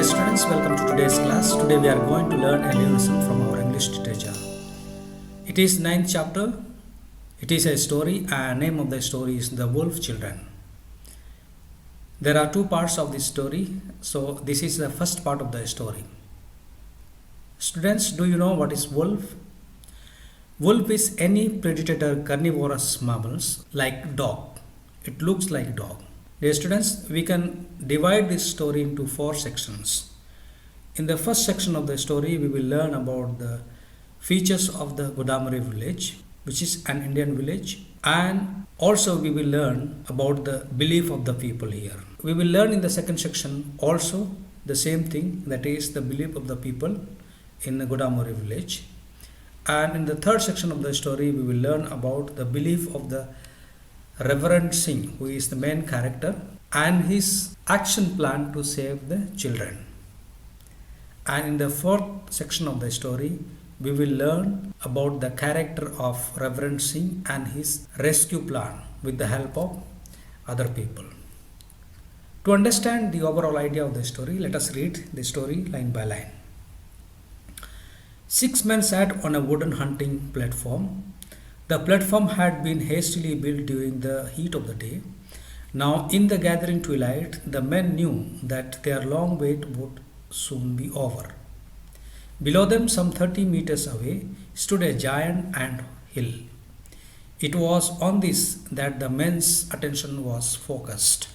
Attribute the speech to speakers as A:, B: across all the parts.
A: students, welcome to today's class. Today we are going to learn a new lesson from our English literature. It is ninth chapter. It is a story and name of the story is The Wolf Children. There are two parts of this story. So this is the first part of the story. Students, do you know what is wolf? Wolf is any predator carnivorous mammals like dog. It looks like dog. Dear students, we can divide this story into four sections. In the first section of the story, we will learn about the features of the Godamari village, which is an Indian village, and also we will learn about the belief of the people here. We will learn in the second section also the same thing, that is the belief of the people in the Godamari village. And in the third section of the story, we will learn about the belief of the Reverend Singh, who is the main character, and his action plan to save the children. And in the fourth section of the story, we will learn about the character of Reverend Singh and his rescue plan with the help of other people. To understand the overall idea of the story, let us read the story line by line. 6 men sat on a wooden hunting platform. The platform had been hastily built during the heat of the day. Now, in the gathering twilight, the men knew that their long wait would soon be over. Below them, some 30 meters away, stood a giant ant hill. It was on this that the men's attention was focused.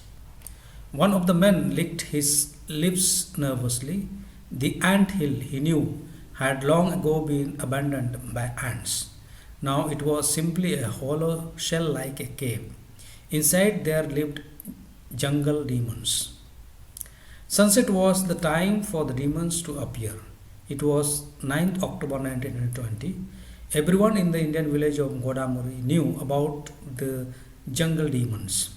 A: One of the men licked his lips nervously. The ant hill, he knew, had long ago been abandoned by ants. Now it was simply a hollow shell like a cave. Inside there lived jungle demons. Sunset was the time for the demons to appear. It was 9th October 1920. Everyone in the Indian village of Godamari knew about the jungle demons.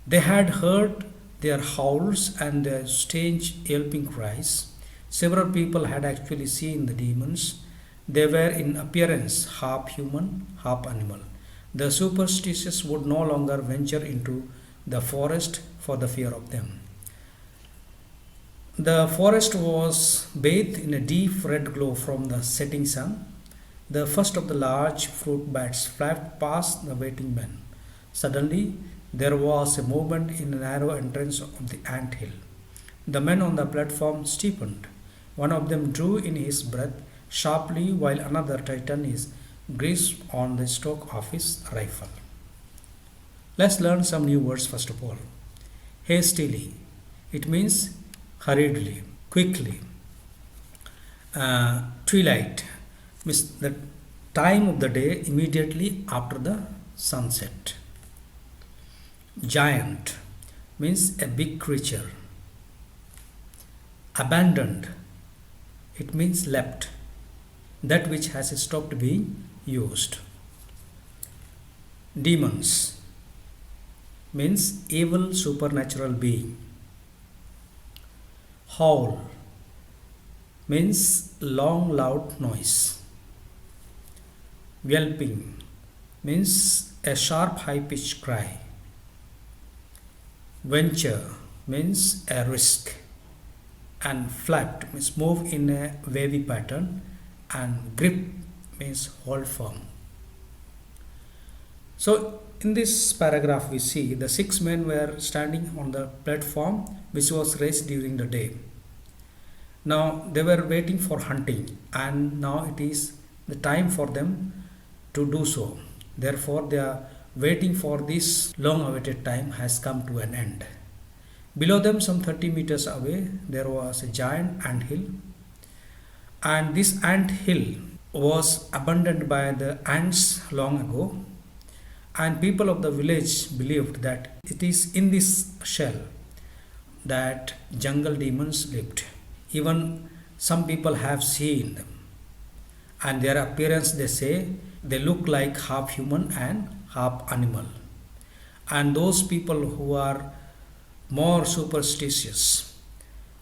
A: They had heard their howls and their strange yelping cries. Several people had actually seen the demons. They were in appearance half human, half animal. The superstitious would no longer venture into the forest for the fear of them. The forest was bathed in a deep red glow from the setting sun. The first of the large fruit bats flapped past the waiting men. Suddenly, there was a movement in the narrow entrance of the ant hill. The men on the platform stiffened. One of them drew in his breath sharply while another tightened his grasp on the stock of his rifle. Let's learn some new words first of all. Hastily, it means hurriedly, quickly. Twilight means the time of the day immediately after the sunset. Giant means a big creature. Abandoned, it means left, that which has stopped being used. Demons means evil supernatural being. Howl means long loud noise. Yelping means a sharp high pitched cry. Venture means a risk. And flapped means move in a wavy pattern, and grip means hold firm. So in this paragraph we see the 6 men were standing on the platform which was raised during the day. Now they were waiting for hunting, and now it is the time for them to do so. Therefore they are waiting for this long awaited time has come to an end. Below them, some 30 meters away, there was a giant ant hill. And this ant hill was abandoned by the ants long ago. And people of the village believed that it is in this shell that jungle demons lived. Even some people have seen them. And their appearance, they say, they look like half human and half animal. And those people who are more superstitious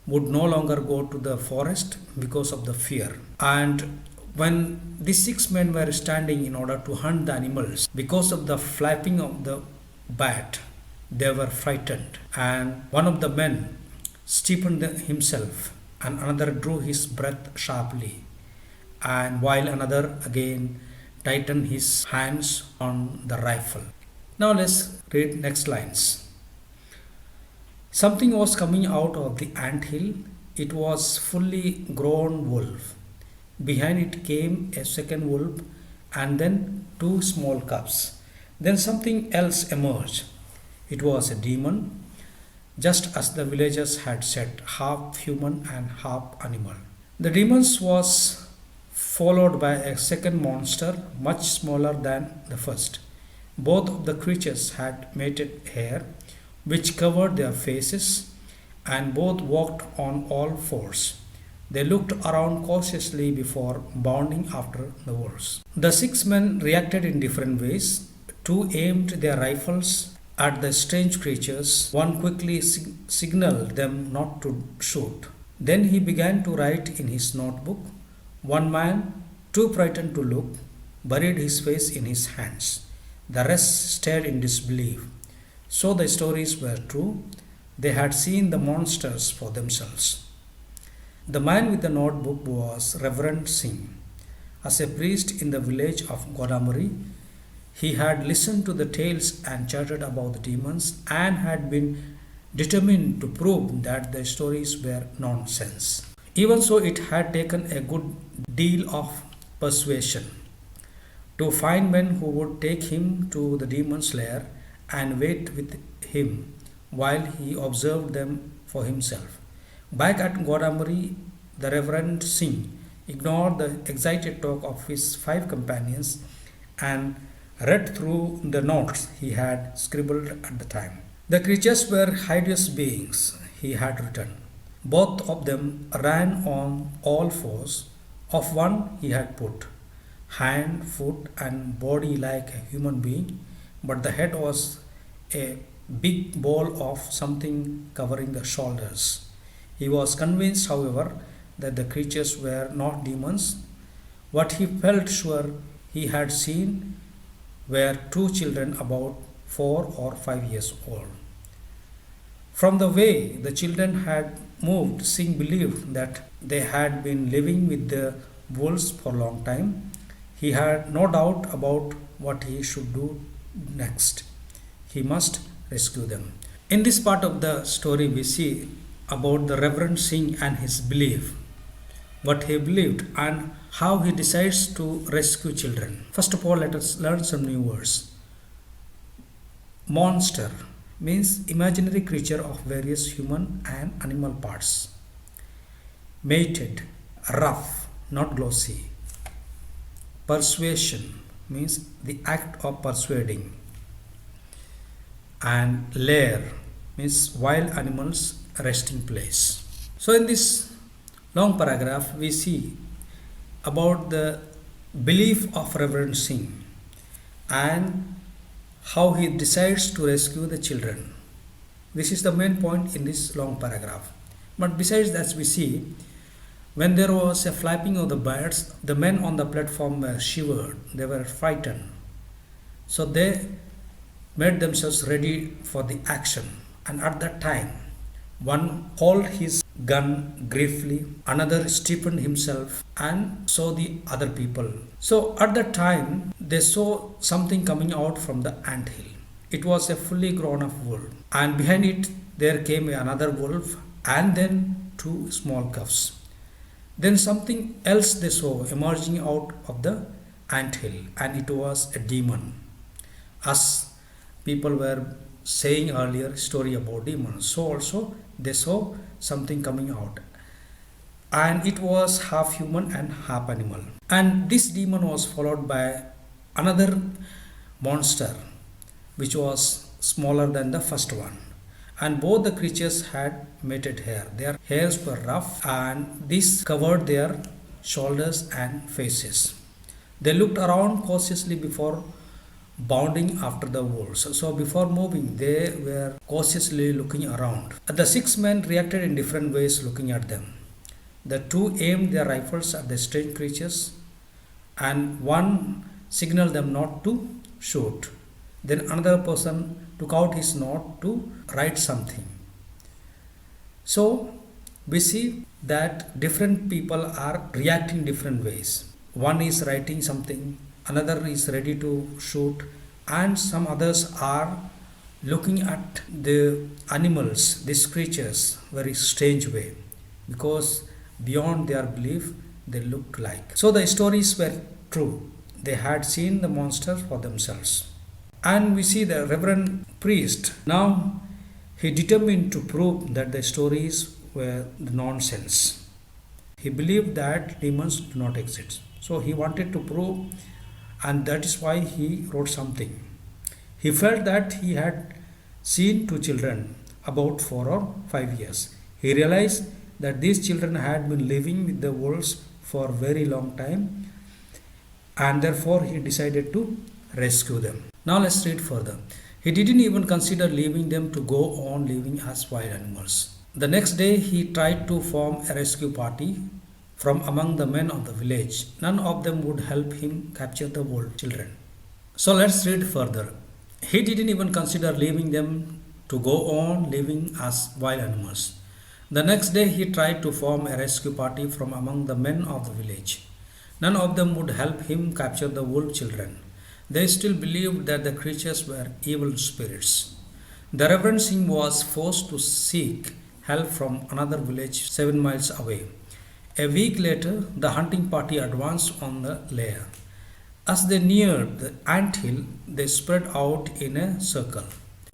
A: would no longer go to the forest because of the fear. And when these 6 men were standing in order to hunt the animals, because of the flapping of the bat, they were frightened. And one of the men stiffened himself, and another drew his breath sharply, and while another again tightened his hands on the rifle. Now let's read next lines. Something was coming out of the ant hill. It was fully grown wolf. Behind it came a second wolf and then two small cubs. Then something else emerged. It was a demon, just as the villagers had said, half human and half animal. The demon was followed by a second monster, much smaller than the first. Both of the creatures had matted hair, which covered their faces, and both walked on all fours. They looked around cautiously before bounding after the wolves. The six men reacted in different ways. Two aimed their rifles at the strange creatures. One quickly signaled them not to shoot. Then he began to write in his notebook. One man, too frightened to look, buried his face in his hands. The rest stared in disbelief. So the stories were true. They had seen the monsters for themselves. The man with the notebook was Reverend Singh. As a priest in the village of Godamari, he had listened to the tales and chatted about the demons and had been determined to prove that the stories were nonsense. Even so, it had taken a good deal of persuasion to find men who would take him to the demon's lair and wait with him while he observed them for himself. Back at Godamari, the Reverend Singh ignored the excited talk of his five companions and read through the notes he had scribbled at the time. The creatures were hideous beings, he had written. Both of them ran on all fours. Of one he had put hand, foot, and body like a human being, but the head was a big ball of something covering the shoulders. He was convinced, however, that the creatures were not demons. What he felt sure he had seen were two children about 4 or 5 years old. From the way the children had moved, Singh believed that they had been living with the wolves for a long time. He had no doubt about what he should do next. He must rescue them. In this part of the story, we see about the Reverend Singh and his belief, what he believed, and how he decides to rescue children. First of all, let us learn some new words. Monster means imaginary creature of various human and animal parts. Mated, rough, not glossy. Persuasion means the act of persuading. And lair means wild animals' resting place. So in this long paragraph, we see about the belief of Reverend Singh and how he decides to rescue the children. This is the main point in this long paragraph. But besides that, we see when there was a flapping of the birds, the men on the platform were shivered, they were frightened. So they made themselves ready for the action. And at that time, one held his gun gravely, another stiffened himself, and so the other people. So at that time, they saw something coming out from the anthill. It was a fully grown up wolf, and behind it there came another wolf, and then two small cubs. Then something else they saw emerging out of the anthill, and it was a demon. As people were saying earlier story about demons, so also they saw something coming out, and it was half human and half animal. And this demon was followed by another monster which was smaller than the first one, and both the creatures had matted hair. Their hairs were rough, and this covered their shoulders and faces. They looked around cautiously before bounding after the wolves. So before moving, they were cautiously looking around. The six men reacted in different ways looking at them. The two aimed their rifles at the strange creatures, and one signaled them not to shoot. Then another person took out his note to write something. So we see that different people are reacting different ways. One is writing something, another is ready to shoot, and some others are looking at the animals, these creatures, very strange way, because beyond their belief they looked like. So the stories were true. They had seen the monster for themselves. And we see the Reverend priest. Now he determined to prove that the stories were nonsense. He believed that demons do not exist. So he wanted to prove, and that is why he wrote something. He felt that he had seen two children about 4 or 5 years. He realized that these children had been living with the wolves for a very long time, and therefore he decided to rescue them. Now let's read further. He didn't even consider leaving them to go on living as wild animals. The next day he tried to form a rescue party from among the men of the village. None of them would help him capture the wolf children. So let's read further. He didn't even consider leaving them to go on living as wild animals. The next day he tried to form a rescue party from among the men of the village. None of them would help him capture the wolf children. They still believed that the creatures were evil spirits. The Reverend Singh was forced to seek help from another village 7 miles away. A week later, the hunting party advanced on the lair. As they neared the ant hill, they spread out in a circle.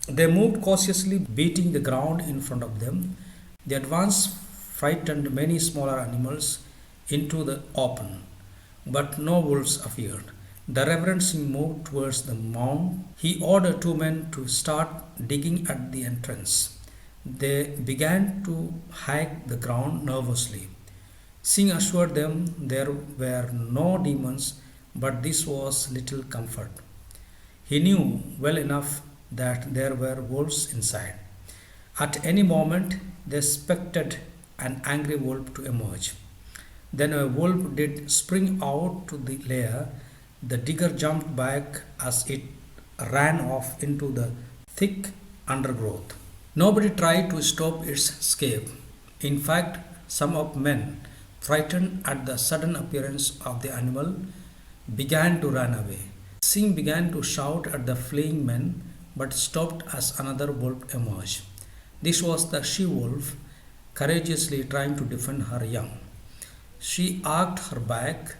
A: They moved cautiously, beating the ground in front of them. The advance frightened many smaller animals into the open, but no wolves appeared. The Reverend Singh moved towards the mound. He ordered two men to start digging at the entrance. They began to hack the ground nervously. Singh assured them there were no demons, but this was little comfort. He knew well enough that there were wolves inside. At any moment, they expected an angry wolf to emerge. Then a wolf did spring out to the lair. The digger jumped back as it ran off into the thick undergrowth. Nobody tried to stop its escape. In fact, some of men, frightened at the sudden appearance of the animal, began to run away. Singh began to shout at the fleeing men, but stopped as another wolf emerged. This was the she-wolf, courageously trying to defend her young. She arched her back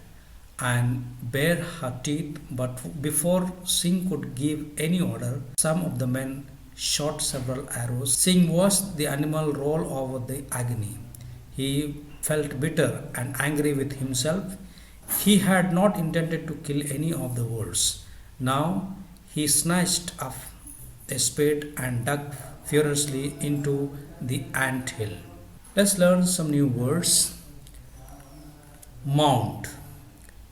A: and bared her teeth, but before Singh could give any order, some of the men shot several arrows. Singh watched the animal roll over the agony. He felt bitter and angry with himself. He had not intended to kill any of the wolves. Now he snatched up a spade and dug furiously into the ant hill. Let's learn some new words. Mound.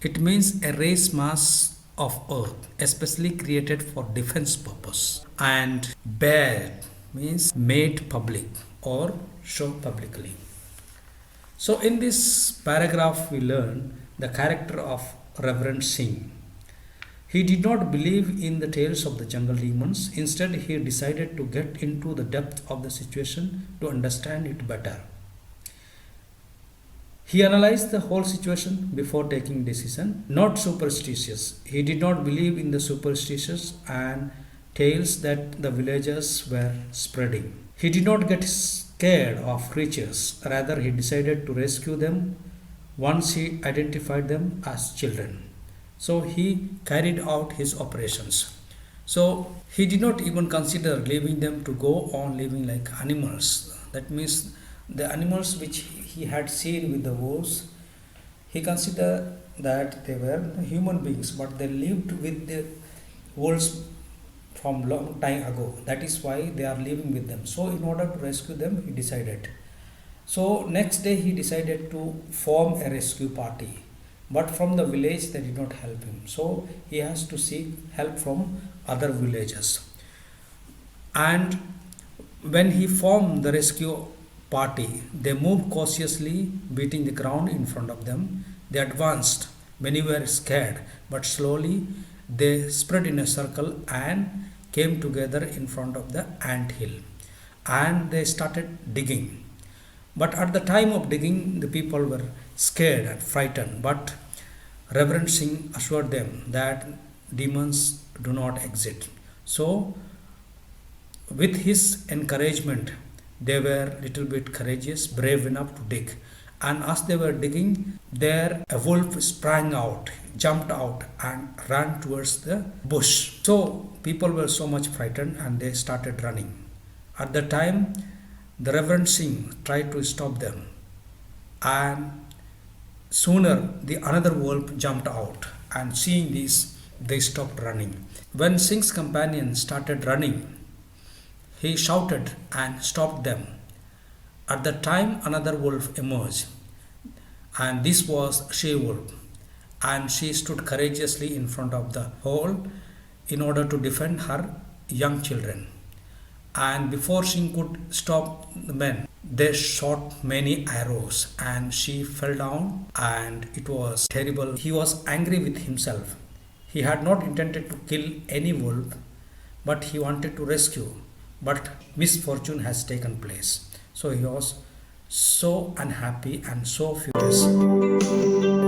A: It means a raised mass of earth, especially created for defense purpose. And bare means made public or shown publicly. So in this paragraph we learn the character of Reverend Singh. He did not believe in the tales of the jungle demons. Instead, he decided to get into the depth of the situation to understand it better. He analyzed the whole situation before taking decision. Not superstitious. He did not believe in the superstitions and tales that the villagers were spreading. He did not get scared of creatures. Rather, he decided to rescue them once he identified them as children. So he carried out his operations. So he did not even consider leaving them to go on living like animals. That means the animals which he had seen with the wolves, he considered that they were human beings, but they lived with the wolves from long time ago. That is why they are living with them. So in order to rescue them, he decided. So next day he decided to form a rescue party. But from the village they did not help him. So he has to seek help from other villages. And when he formed the rescue party, they moved cautiously, beating the ground in front of them. They advanced. Many were scared, but slowly they spread in a circle and came together in front of the ant hill. And they started digging. But at the time of digging, the people were scared and frightened. But Reverend Singh assured them that demons do not exist. So, with his encouragement, they were little bit courageous, brave enough to dig. And as they were digging, there a wolf sprang out, jumped out, and ran towards the bush. So people were so much frightened and they started running. At the time, the Reverend Singh tried to stop them, and sooner the another wolf jumped out, and seeing this, they stopped running. When Singh's companions started running, he shouted and stopped them. At the time, another wolf emerged, and this was she wolf, and she stood courageously in front of the hole in order to defend her young children. And before she could stop the men, they shot many arrows, and she fell down, and it was terrible. He was angry with himself. He had not intended to kill any wolf, but he wanted to rescue. But misfortune has taken place. So he was so unhappy and so furious.